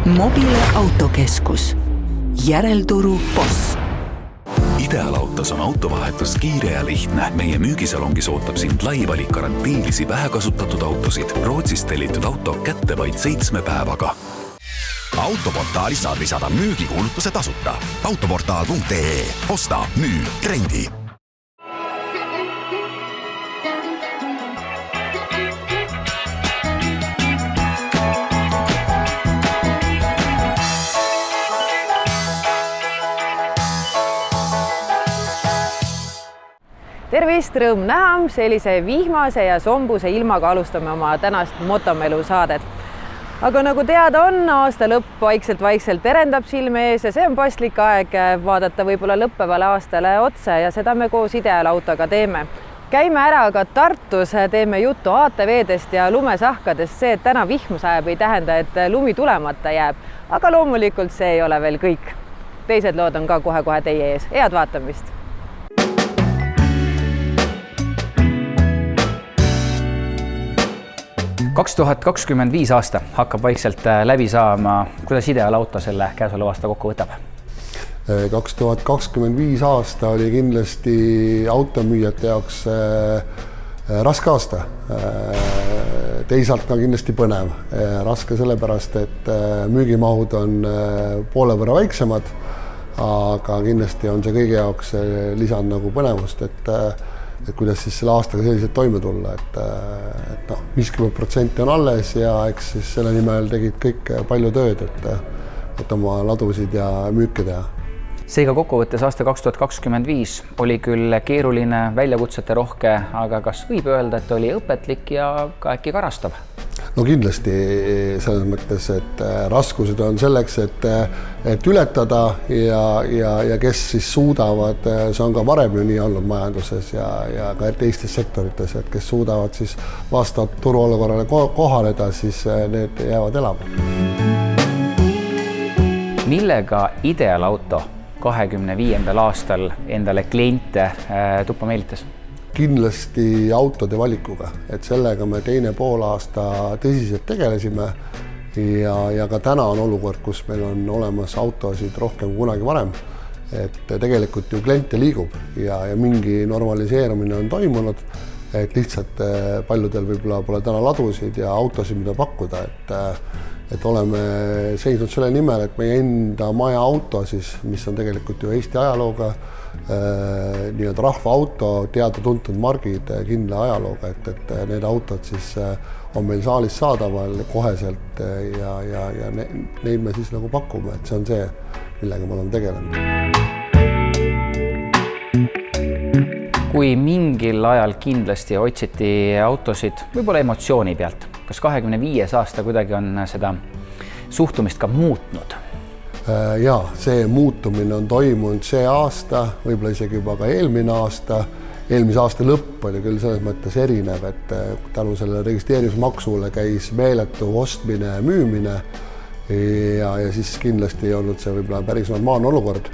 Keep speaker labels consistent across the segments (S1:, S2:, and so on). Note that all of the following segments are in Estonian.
S1: Mobile autokeskus. Järelturu boss.
S2: Idealautos on autovahetus kiire ja lihtne. Meie müügisalongis ootab sind lai valik garantiilisi vähekasutatud autosid. Rootsist tellitud auto kätte vaid 7 päevaga.
S3: Autoportaalis saad lisada müügikuulutuse tasuta. Autoportaal.ee. Osta, müü, rendi.
S4: Tervist, rõõm näha, sellise vihmase ja sombuse ilmaga alustame oma tänast motomelu saadet. Aga nagu teada on, aasta lõpp vaikselt terendab silme ees ja see on paslik aeg vaadata võib-olla lõppevale aastale otse ja seda me koos Idealautoga teeme. Käime ära ka Tartus, teeme juttu ATV-dest ja lumesahkadest. See, et täna vihm sajab, ei tähenda, et lumi tulemata jääb. Aga loomulikult see ei ole veel kõik. Teised lood on ka kohe teie ees. Head vaatamist!
S5: 2025 aasta hakkab vaikselt läbi saama. Kuidas Idealauto selle käesoleva aasta kokku võtab?
S6: 2025 aasta oli kindlasti automüüjate jaoks raske aasta. Teisalt ka kindlasti põnev. Raske sellepärast, et müügimahud on poole võrra väiksemad, aga kindlasti on see kõige jaoks lisanud nagu põnevust, et kuidas siis selle aastaga selliselt toime tulla, et 50% on alles ja eks siis selle nimel tegid kõik palju tööd, et oma ladusid ja müüke teha.
S5: Seega kokkuvõttes aasta 2025 oli küll keeruline, väljakutsete rohke, aga kas võib öelda, et oli õpetlik ja ka äkki karastav?
S6: No kindlasti selles mõttes, et raskused on selleks, et ületada ja kes siis suudavad, see on ka varem ju nii olnud majanduses ja ka teistes sektorites, et kes suudavad siis vastavalt turuolukorrale kohaneda, siis need jäävad elama. Millega
S5: Idealauto 25. aastal endale kliente tuppa meelitas?
S6: Kindlasti autode valikuga, et sellega me teine pool aasta tõsiselt tegelesime ja ka täna on olukord, kus meil on olemas autosid rohkem kunagi varem, et tegelikult ju kliente liigub ja mingi normaliseerumine on toimunud, et lihtsalt paljudel võib-olla pole täna ladusid ja autosid, mida pakkuda, et oleme seisnud selle nimel, et meie enda maja auto siis, mis on tegelikult ju Eesti ajalooga, nii-öelda rahvaauto, teada-tuntud margid kindla ajalooga, et need autod siis on meil saalis saadaval koheselt ja neid me siis nagu pakume, et see on see, millega me oleme tegelenud.
S5: Kui mingil ajal kindlasti otsiti autosid võib-olla emotsiooni pealt, kas 25. aasta kuidagi on seda suhtumist ka muutnud?
S6: Jaa, see muutumine on toimunud see aasta, võib-olla isegi juba ka eelmine aasta. Eelmise aasta lõpp oli küll selles mõttes erinev, et tänu selle registreerimismaksule käis meeletu ostmine ja müümine ja siis kindlasti ei olnud see võib-olla päris normaalne olukord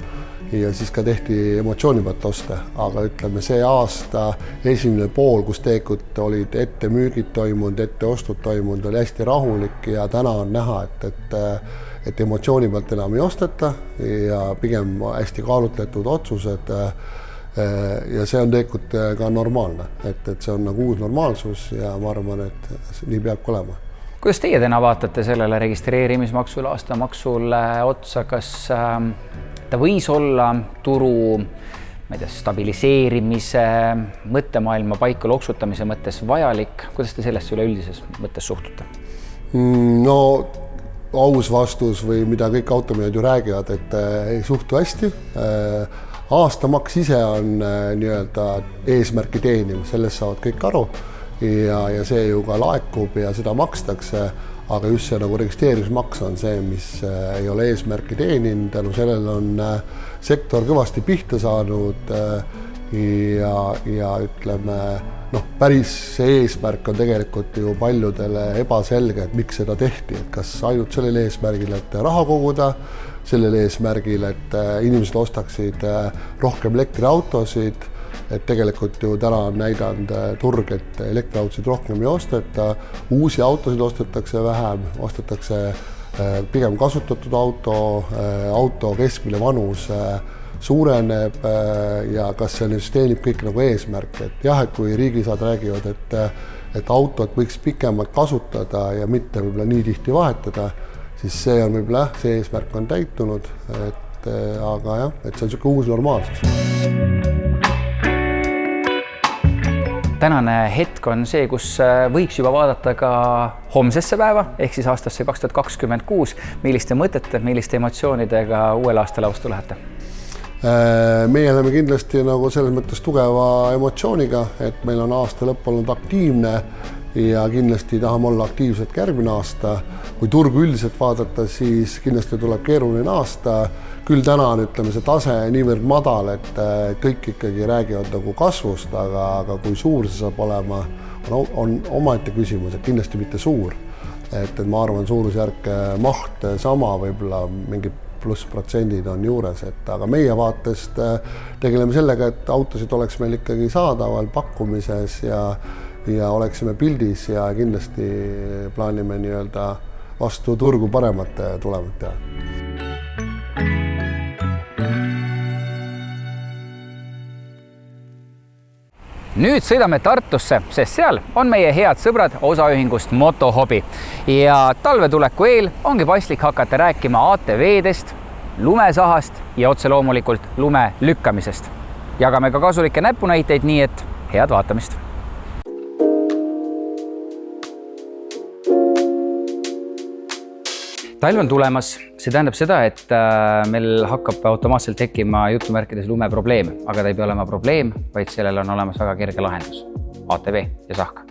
S6: ja siis ka tehti emotsiooni pealt oste, aga ütleme see aasta esimene pool, kus tegelikult olid ette müügid toimunud, ette ostud toimunud, oli hästi rahulik ja täna on näha, et emotsiooni pealt enam ei osteta ja pigem hästi kaalutletud otsused ja see on tegelikult ka normaalne, et see on nagu uus normaalsus ja ma arvan, et nii peabki olema.
S5: Kuidas teie täna vaatate sellele registreerimismaksul, aastamaksul otsa, kas ta võis olla turu stabiliseerimise, mõttemaailma paika loksutamise mõttes vajalik? Kuidas te sellesse üleüldises mõttes suhtute?
S6: No aus vastus või mida kõik automüüjad ju räägivad, et ei suhtu hästi. Aastamaks ise on nii-öelda eesmärki teenim, sellest saavad kõik aru ja see ju ka laekub ja seda makstakse, aga just see nagu registreerimismaks on see, mis ei ole eesmärki teeninud, tänu sellele on sektor kõvasti pihta saanud ja ütleme, päris see eesmärk on tegelikult ju paljudele ebaselge, et miks seda tehti, et kas ainult sellel eesmärgil, et raha koguda, sellel eesmärgil, et inimesed ostaksid rohkem elektriautosid, et tegelikult ju täna on näidanud turg, et elektriautosid rohkem ei osteta, uusi autosid ostetakse vähem, ostetakse pigem kasutatud auto keskmine vanus suureneb ja kas see nüüd teenib kõik nagu eesmärk, et jah, et kui riigisaad räägivad, et autot võiks pikemalt kasutada ja mitte võib-olla nii tihti vahetada, siis see on võib-olla see eesmärk on täitunud, aga jah, et see on niisugune uus normaalsus.
S5: Tänane hetk on see, kus võiks juba vaadata ka homsesse päeva, ehk siis aastasse 2026. Milliste mõtete, milliste emotsioonidega uuel aastal vastu lähete?
S6: Meie oleme kindlasti nagu selles mõttes tugeva emotsiooniga, et meil on aasta lõpp olnud aktiivne ja kindlasti tahame olla aktiivsed järgmine aasta. Kui turgu üldiselt vaadata, siis kindlasti tuleb keeruline aasta. Küll täna on, ütleme, see tase niivõrd madal, et kõik ikkagi räägivad nagu kasvust, aga kui suur see saab olema, on omaette küsimus, et kindlasti mitte suur. Et ma arvan, suurusjärk maht sama, võib-olla mingid plussprotsendid on juures, aga meie vaatest tegeleme sellega, et autosid oleks meil ikkagi saadaval pakkumises ja oleksime pildis ja kindlasti plaanime nii-öelda vastu turgu paremat tulemat teha.
S5: Nüüd sõidame Tartusse, sest seal on meie head sõbrad osaühingust Motohobi. Ja talvetuleku eel ongi paslik hakata rääkima ATV-dest, lumesahast ja otse loomulikult lume lükkamisest. Jagame ka kasulikke näpunäiteid, nii et head vaatamist! Talv on tulemas, see tähendab seda, et meil hakkab automaatselt tekkima jutumärkides lumeprobleeme, aga ta ei pea olema probleem, vaid sellel on olemas väga kerge lahendus. ATV ja sahk.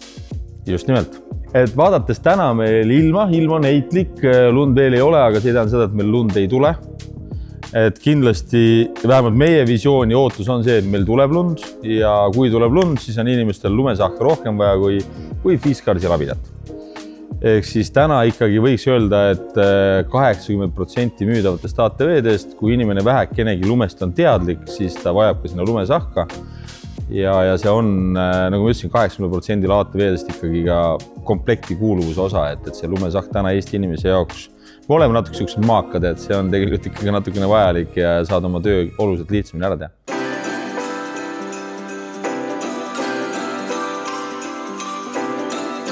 S7: Just nimelt. Et vaadates täna meil ilm on heitlik, lund veel ei ole, aga see tähendab seda, et meil lund ei tule. Et kindlasti vähemalt meie visiooni ootus on see, et meil tuleb lund ja kui tuleb lund, siis on inimestel lumesahka rohkem vaja kui Fiskars ja labidat. Ehk siis täna ikkagi võiks öelda, et 80% müüdavatest ATV-dest, kui inimene vähekenegi lumest on teadlik, siis ta vajab ka sinna lumesahka. Ja see on, nagu ma ütlesin, 80% ATV-dest ikkagi ka komplekti kuuluvuse osa, et see lumesahk täna Eesti inimese jaoks. Me oleme natuke sellised maakad, et see on tegelikult ikkagi natukene vajalik ja saad oma töö oluliselt lihtsamini ära teha.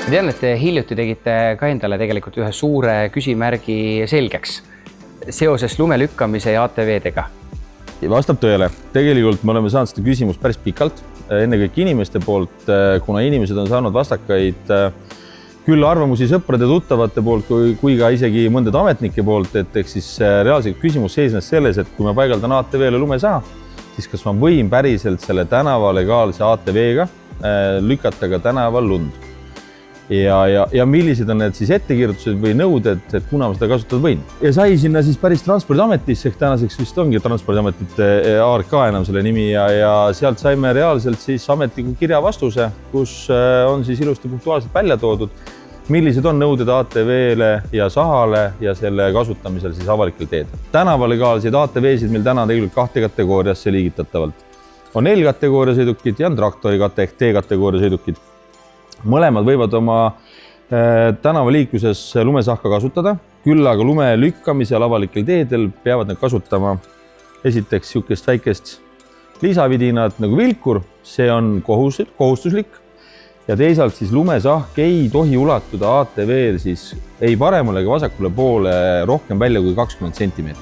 S5: Ma tean, et hiljuti tegite ka endale tegelikult ühe suure küsimärgi selgeks seoses lume lükkamise ja ATV-dega.
S7: Vastab tõele. Tegelikult me oleme saanud seda küsimust päris pikalt, ennekõik inimeste poolt, kuna inimesed on saanud vastakaid küll arvamusi sõprade tuttavate poolt kui ka isegi mõndade ametnike poolt, et siis reaalselt küsimus seisnes selles, et kui ma paigaldan ATV-le lumesaha, siis kas ma võin päriselt selle tänava legaalse ATV-ga lükata ka tänaval lund. Ja millised on need siis ettekirjutused või nõuded, et kuna ma seda kasutada võin. Ja sai sinna siis päris Transpordiametisse, ehk tänaseks vist ongi Transpordiametite ARK enam selle nimi ja sealt saime reaalselt siis ametliku kirja vastuse, kus on siis ilusti punktuaalselt välja toodud, millised on nõuded ATV-le ja sahale ja selle kasutamisel siis avalikel teed. Tänavalegaalseid ATV-sid meil täna tegelikult 2 kategooriasse liigitatavalt. On L-kategooria sõidukid ja on traktori ehk T-kategooria sõidukid. Mõlemad võivad oma tänavaliikluses lumesahka kasutada, küll aga lume lükkamisel avalikel teedel peavad need kasutama esiteks niisugust väikest lisavidinat nagu vilkur, see on kohustuslik ja teisalt siis lumesahk ei tohi ulatuda ATV-l siis ei paremale ega vasakule poole rohkem välja kui 20 cm.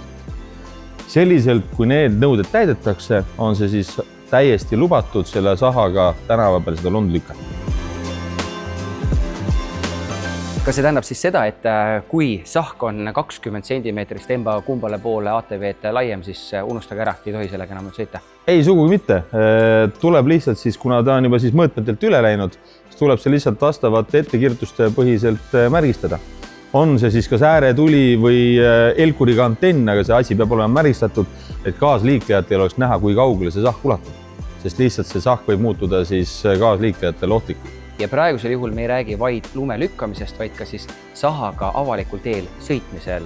S7: Selliselt, kui need nõuded täidetakse, on see siis täiesti lubatud selle sahaga tänava peal seda lund lükata.
S5: Kas see tähendab siis seda, et kui sahk on 20 cm emba kumbale poole ATV-d laiem, siis unustage ära, ei tohi sellega enam sõita?
S7: Ei, sugugi mitte. Tuleb lihtsalt siis, kuna ta on juba siis mõõtmetelt üle läinud, siis tuleb see lihtsalt vastavate ettekirjutuste põhiselt märgistada. On see siis kas ääretuli või elkuriga antenn, aga see asi peab olema märgistatud, et kaasliiklejatel oleks näha, kui kaugele see sahk ulatub. Sest lihtsalt see sahk võib muutuda siis kaasliiklejatel ohtlikult.
S5: Ja praegusel juhul me ei räägi vaid lume lükkamisest, vaid ka siis sahaga avalikul teel sõitmisel.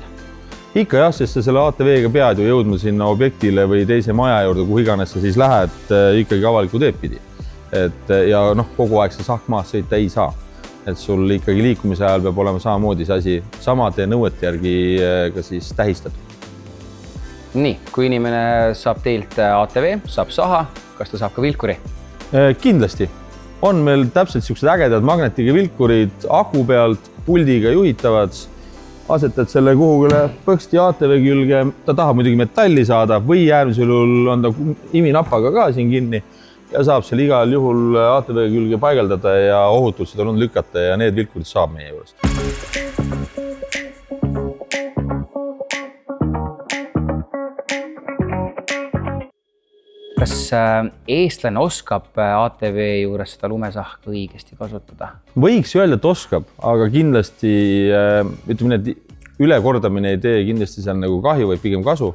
S7: Ikka jah, sest sa selle ATV-ga pead ju jõudma sinna objektile või teise maja juurde, kuhu iganes sa siis lähed ikkagi avaliku teed pidi. Ja kogu aeg see sahk maas sõita ei saa. et sul ikkagi liikumise ajal peab olema samamoodi see asi samade nõuete järgi ka siis tähistatud.
S5: Nii, kui inimene saab teilt ATV, saab saha, kas ta saab ka vilkuri?
S7: Kindlasti. On meil täpselt sellised ägedad magnetiga vilkurid aku pealt, puldiga juhitavad, asetad selle kuhugile põksti ATV külge, ta tahab muidugi metalli saada või äärmisel juhul on ta iminapaga ka siin kinni ja saab seal igal juhul ATV külge paigaldada ja ohutult seda lund lükata ja need vilkurid saab meie juurest.
S5: Kas eestlane oskab ATV juures seda lumesahka õigesti kasutada?
S7: Võiks öelda, et oskab, aga kindlasti ütleme, et ülekordamine ei tee kindlasti seal nagu kahju või pigem kasu,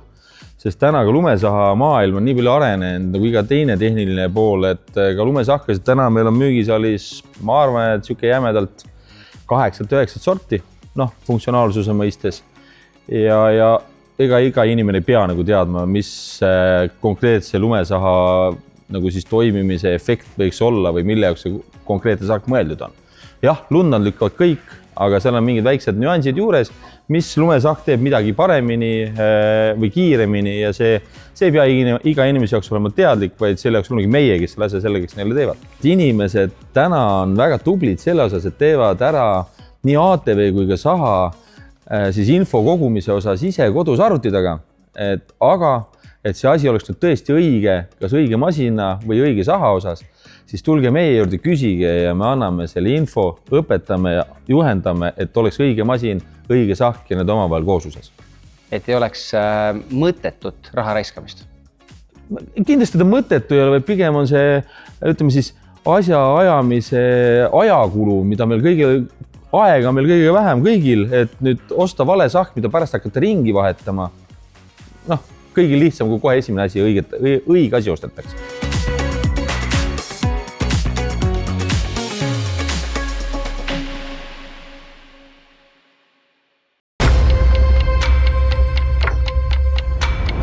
S7: sest täna ka lumesaha maailm on nii palju arenenud nagu iga teine tehniline pool, et ka lumesahkasid täna meil on müügisaalis, ma arvan, et siuke jämedalt 8-9 sorti, funktsionaalsuse mõistes ja ega iga inimene ei pea nagu teadma, mis konkreetse lumesaha nagu siis toimimise efekt võiks olla või mille jaoks see konkreetne sahk mõeldud on. Jah, lundan lükkavad kõik, aga seal on mingid väiksed nüansid juures, mis lumesahk teeb midagi paremini või kiiremini ja see ei pea iga inimese jaoks olema teadlik, vaid selle jaoks ongi meie, kes selle asja sellegeks neile teevad. Inimesed täna on väga tublid selle osas, et teevad ära nii ATV kui ka saha siis info kogumise osas ise kodus arvuti taga, aga see asi oleks nüüd tõesti õige, kas õige masina või õige saha osas, siis tulge meie juurde, küsige ja me anname selle info, õpetame ja juhendame, et oleks õige masin, õige sahk ja need omavahel koosluses.
S5: Et ei oleks mõttetut raha raiskamist?
S7: Kindlasti ta mõttetu ei ole, pigem on see, ütleme siis, asja ajamise ajakulu, mida meil aega meil kõige vähem kõigil, et nüüd osta vale sahk, mida pärast hakata ringi vahetama. Kõigil lihtsam, kui kohe esimene asi õige asi ostetakse.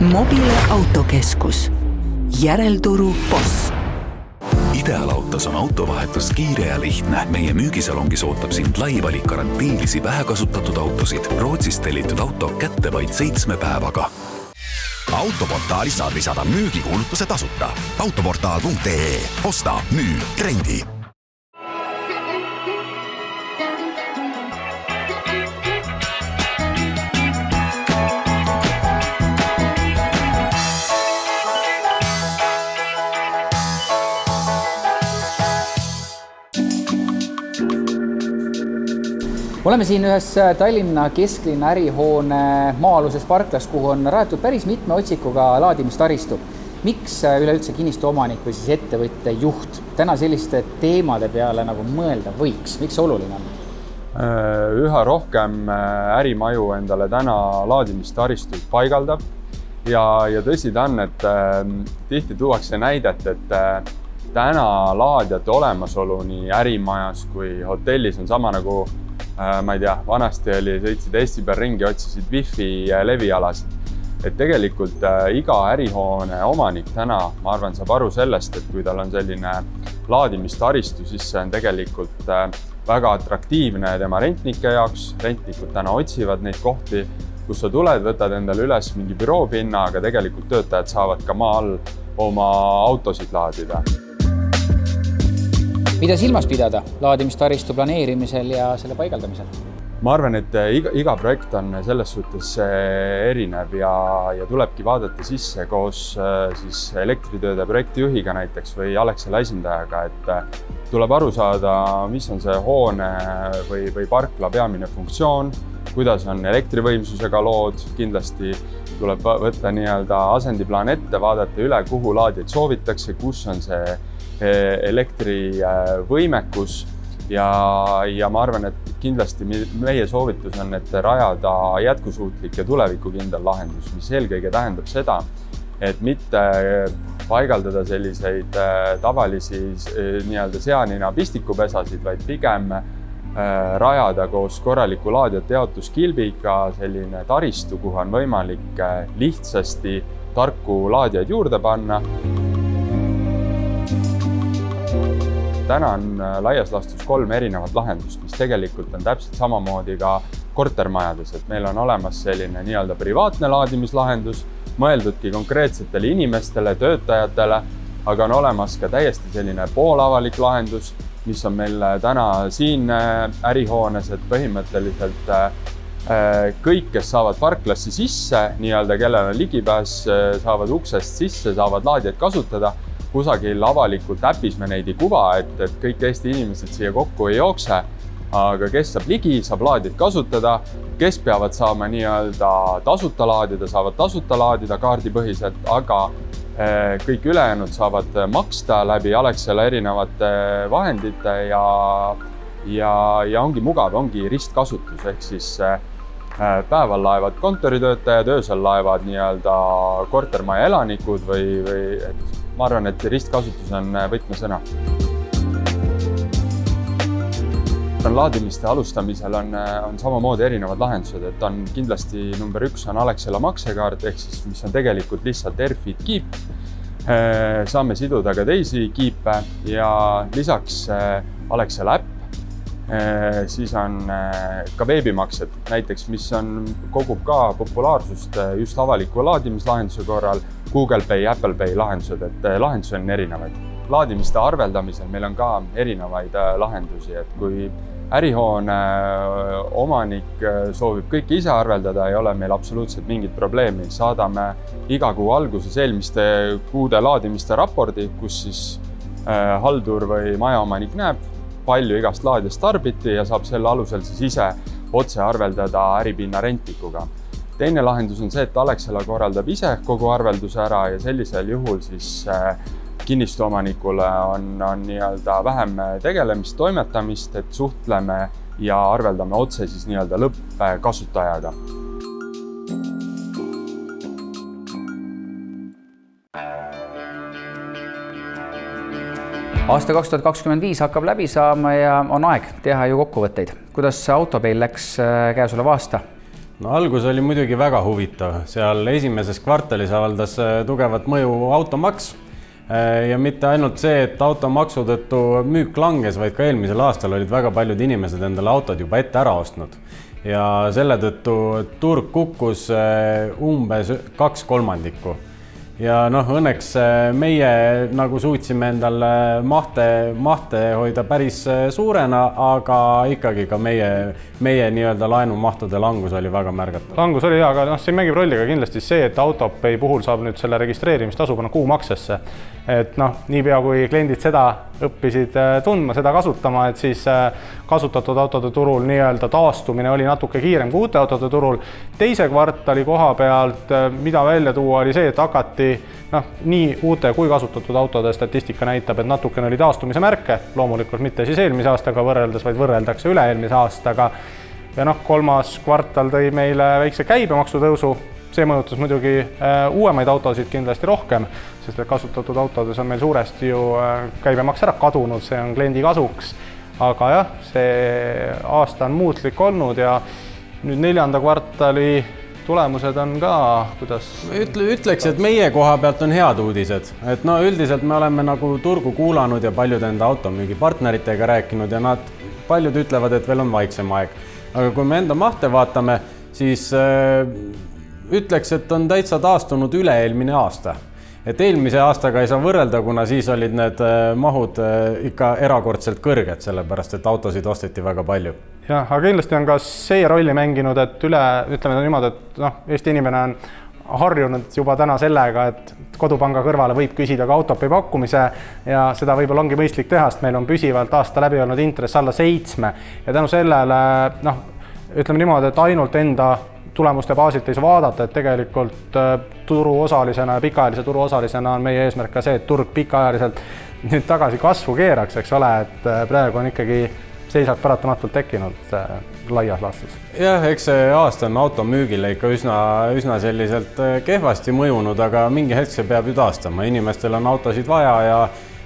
S1: Mobile autokeskus. Järelturu boss.
S2: Ideaalautos on autovahetus kiire ja lihtne. Meie müügisalongis ootab sind lai valik garantiilisi vähekasutatud autosid. Rootsist tellitud auto kätte vaid 7 päevaga.
S3: Autoportaalis saad lisada müügikuulutuse tasuta. Autoportaal.ee. Osta, müü, rendi.
S5: Oleme siin ühes Tallinna kesklinna ärihoone maa-aluses parklas, kuhu on rajatud päris mitme otsikuga laadimistaristu. Miks üleüldse kinnistu omanik või siis ettevõtte juht täna selliste teemade peale nagu mõelda võiks? Miks see oluline on?
S8: Üha rohkem ärimaju endale täna laadimistaristuid paigaldab ja tõsi ta on, et tihti tuuakse näidet, et täna laadjate olemasolu nii ärimajas kui hotellis on sama nagu ma ei tea, vanasti sõitsid Eesti peal ringi, otsisid wifi levialasid. Et tegelikult iga ärihoone omanik täna, ma arvan, saab aru sellest, et kui tal on selline laadimistaristu, siis see on tegelikult väga atraktiivne tema rentnike jaoks. Rentnikud täna otsivad neid kohti, kus sa tuled, võtad endale üles mingi büroopinna, aga tegelikult töötajad saavad ka maa all oma autosid laadida.
S5: Mida silmas pidada laadimistaristu planeerimisel ja selle paigaldamisel?
S8: Ma arvan, et iga projekt on selles suhtes erinev ja tulebki vaadata sisse koos siis elektritööde projektijuhiga näiteks või Alexela esindajaga, et tuleb aru saada, mis on see hoone või parkla peamine funktsioon, kuidas on elektrivõimsusega lood, kindlasti tuleb võtta nii-öelda asendiplaan ette, vaadata üle, kuhu laadijaid soovitakse, kus on see elektrivõimekus ja ma arvan, et kindlasti meie soovitus on, et rajada jätkusuutlik ja tulevikukindel lahendus, mis eelkõige tähendab seda, et mitte paigaldada selliseid tavalisi nii-öelda seanina pistikupesasid, vaid pigem rajada koos korraliku laadijate jaotuskilbiga selline taristu, kuhu on võimalik lihtsasti tarku laadijaid juurde panna. täna on laias laastus 3 erinevat lahendust, mis tegelikult on täpselt samamoodi ka kortermajades, et meil on olemas selline nii-öelda privaatne laadimislahendus, mõeldudki konkreetsetele inimestele, töötajatele, aga on olemas ka täiesti selline poolavalik lahendus, mis on meil täna siin ärihoones, et põhimõtteliselt kõik, kes saavad parklasse sisse, nii-öelda kellel on ligipääs, saavad uksest sisse, saavad laadijaid kasutada. Kusagil avalikult äpis me neid ei kuva, et kõik Eesti inimesed siia kokku ei jookse, aga kes saab ligi, saab laadijaid kasutada, kes peavad saama nii-öelda tasuta laadida, saavad tasuta laadida kaardipõhiselt, aga kõik ülejäänud saavad maksta läbi Alexela erinevate vahendite ja ongi mugav, ongi ristkasutus, ehk siis päeval laevad kontoritöötajad, öösel laevad nii-öelda kortermaja elanikud või ma arvan, et ristkasutus on võtmesõna. Laadimiste alustamisel on samamoodi erinevad lahendused, et on kindlasti number 1 on Alexela maksekaart, ehk siis mis on tegelikult lihtsalt Airfit kiip. Saame siduda ka teisi kiipe ja lisaks Alexela äpp. Siis on ka veebimaksed, näiteks mis kogub ka populaarsust just avaliku laadimislahenduse korral, Google Pay, Apple Pay lahendused, et lahendusi on erinevaid. Laadimiste arveldamisel meil on ka erinevaid lahendusi, et kui ärihoone omanik soovib kõike ise arveldada, ei ole meil absoluutselt mingit probleemi. Saadame iga kuu alguses eelmiste kuude laadimiste raporti, kus siis haldur või majaomanik näeb, palju igast laadijast tarbiti ja saab selle alusel siis ise otse arveldada äripinna rentikuga. Teine lahendus on see, et Alexela korraldab ise kogu arvelduse ära ja sellisel juhul siis kinnistuomanikule on nii-öelda vähem tegelemist, toimetamist, et suhtleme ja arveldame otse siis nii-öelda lõppkasutajaga.
S5: Aasta 2025 hakkab läbi saama ja on aeg teha ju kokkuvõtteid. Kuidas Autopeil läks käesolev aasta?
S9: No algus oli muidugi väga huvitav. Seal esimeses kvartalis avaldas tugevat mõju automaks ja mitte ainult see, et automaksu tõttu müük langes, vaid ka eelmisel aastal olid väga paljud inimesed endale autod juba ette ära ostnud. Ja selle tõttu turg kukkus umbes 2/3. Ja õnneks meie nagu suutsime endale mahte hoida päris suurena, aga ikkagi ka meie nii-öelda laenumahtude langus oli väga märgatav.
S10: Langus oli hea, aga siin mängib rolli ka kindlasti see, et Autopay puhul saab nüüd selle registreerimistasu panna kuumaksesse. Et niipea kui kliendid seda õppisid tundma, seda kasutama, et siis kasutatud autode turul nii-öelda taastumine oli natuke kiirem kui uute autode turul. Teise kvartali koha pealt, mida välja tuua, oli see, et hakati nii uute kui kasutatud autode statistika näitab, et natukene oli taastumise märke, loomulikult mitte siis eelmise aastaga võrreldes, vaid võrreldakse üle-eelmise aastaga. Ja kolmas kvartal tõi meile väikse käibemaksu tõusu. See mõjutas muidugi uuemaid autosid kindlasti rohkem, sest et kasutatud autodes on meil suuresti ju käibemaks ära kadunud, see on kliendi kasuks. Aga jah, see aasta on muutlik olnud ja nüüd 4. kvartali tulemused on ka, kuidas...
S9: Ütleks, et meie koha pealt on head uudised. Et üldiselt me oleme nagu turgu kuulanud ja paljud enda automüügipartneritega rääkinud ja paljud ütlevad, et veel on vaiksem aeg. Aga kui me enda mahte vaatame, siis ütleks, et on täitsa taastunud üle-eelmine aasta. Et eelmise aastaga ei saa võrrelda, kuna siis olid need mahud ikka erakordselt kõrged, sellepärast et autosid osteti väga palju.
S10: Jah, aga kindlasti on ka see rolli mänginud, et ütleme niimoodi, et Eesti inimene on harjunud juba täna sellega, et kodupanga kõrvale võib küsida ka Autopay pakkumise ja seda võib-olla ongi mõistlik teha, sest meil on püsivalt aasta läbi olnud intress alla 7 ja tänu sellele, ütleme niimoodi, et ainult enda tulemuste baasilt ei saa vaadata, et tegelikult turuosalisena ja pikaajalise turuosalisena on meie eesmärk ka see, et turg pikaajaliselt nüüd tagasi kasvu keeraks, eks ole, et praegu on ikkagi seisak paratamatult tekkinud laias laastus.
S9: Jah, eks see aasta on automüügile ikka üsna selliselt kehvasti mõjunud, aga mingi hetk see peab ju taastama. Inimestel on autosid vaja ja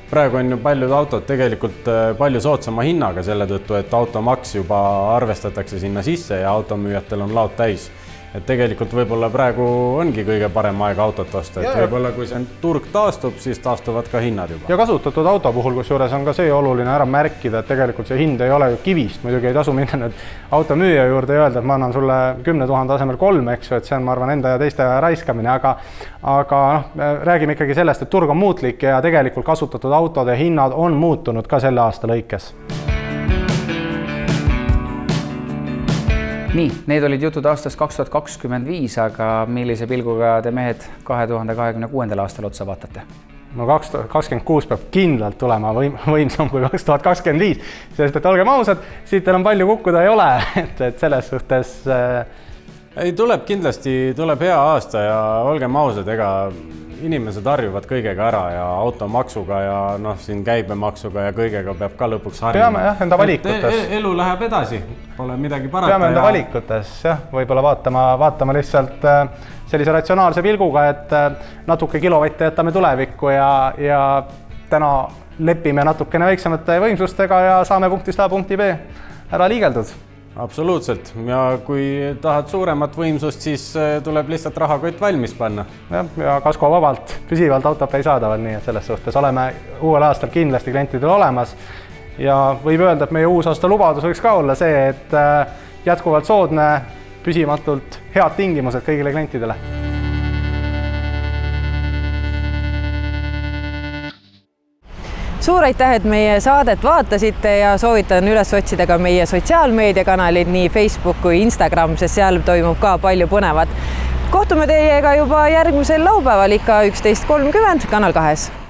S9: praegu on ju paljud autod tegelikult palju soodsama hinnaga selle tõttu, et automaks juba arvestatakse sinna sisse ja automüüjatel on laod täis. et tegelikult võib-olla praegu ongi kõige parem aeg autot osta, et võib-olla kui see turg taastub, siis taastuvad ka hinnad juba.
S10: Ja kasutatud auto puhul, kus juures on ka see oluline ära märkida, et tegelikult see hind ei ole ju kivist, muidugi ei tasu minna nüüd automüüja juurde ja öelda, et ma annan sulle 10 000 asemel 3, eks ju, et see on, ma arvan, enda ja teiste raiskamine, aga räägime ikkagi sellest, et turg on muutlik ja tegelikult kasutatud autode hinnad on muutunud ka selle aasta lõikes.
S5: Nii, need olid jutud aastast 2025, aga millise pilguga te mehed 2026. aastal otsa vaatate?
S10: No 2026 peab kindlalt tulema võimsam kui 2025, sest et olgem ausad, siit enam palju kukkuda ei ole, et selles suhtes...
S9: Ei, kindlasti tuleb hea aasta ja olgem ausad, ega inimesed harjuvad kõigega ära ja automaksuga ja siin käibemaksuga ja kõigega peab ka lõpuks harjuma.
S10: Peame jah, enda valikutes.
S9: Elu läheb edasi, pole midagi parata.
S10: Peame enda valikutes, jah, võib-olla vaatama lihtsalt sellise ratsionaalse pilguga, et natuke kilovatte jätame tulevikku ja täna lepime natukene väiksemate võimsustega ja saame punktist A punkti B ära liigeldud.
S9: Absoluutselt ja kui tahad suuremat võimsust, siis tuleb lihtsalt rahakott valmis panna.
S10: Ja kasko vabalt, püsivalt autot ei saadavad, nii et selles suhtes oleme uuel aastal kindlasti klientidel olemas ja võib öelda, et meie uus aasta lubadus võiks ka olla see, et jätkuvalt soodne, püsimatult head tingimused kõigile klientidele.
S4: Suur aitäh, et meie saadet vaatasite ja soovitan üles otsida ka meie sotsiaalmeediakanalid, nii Facebook kui Instagram, sest seal toimub ka palju põnevat. Kohtume teiega juba järgmisel laupäeval ikka 11.30 Kanal 2.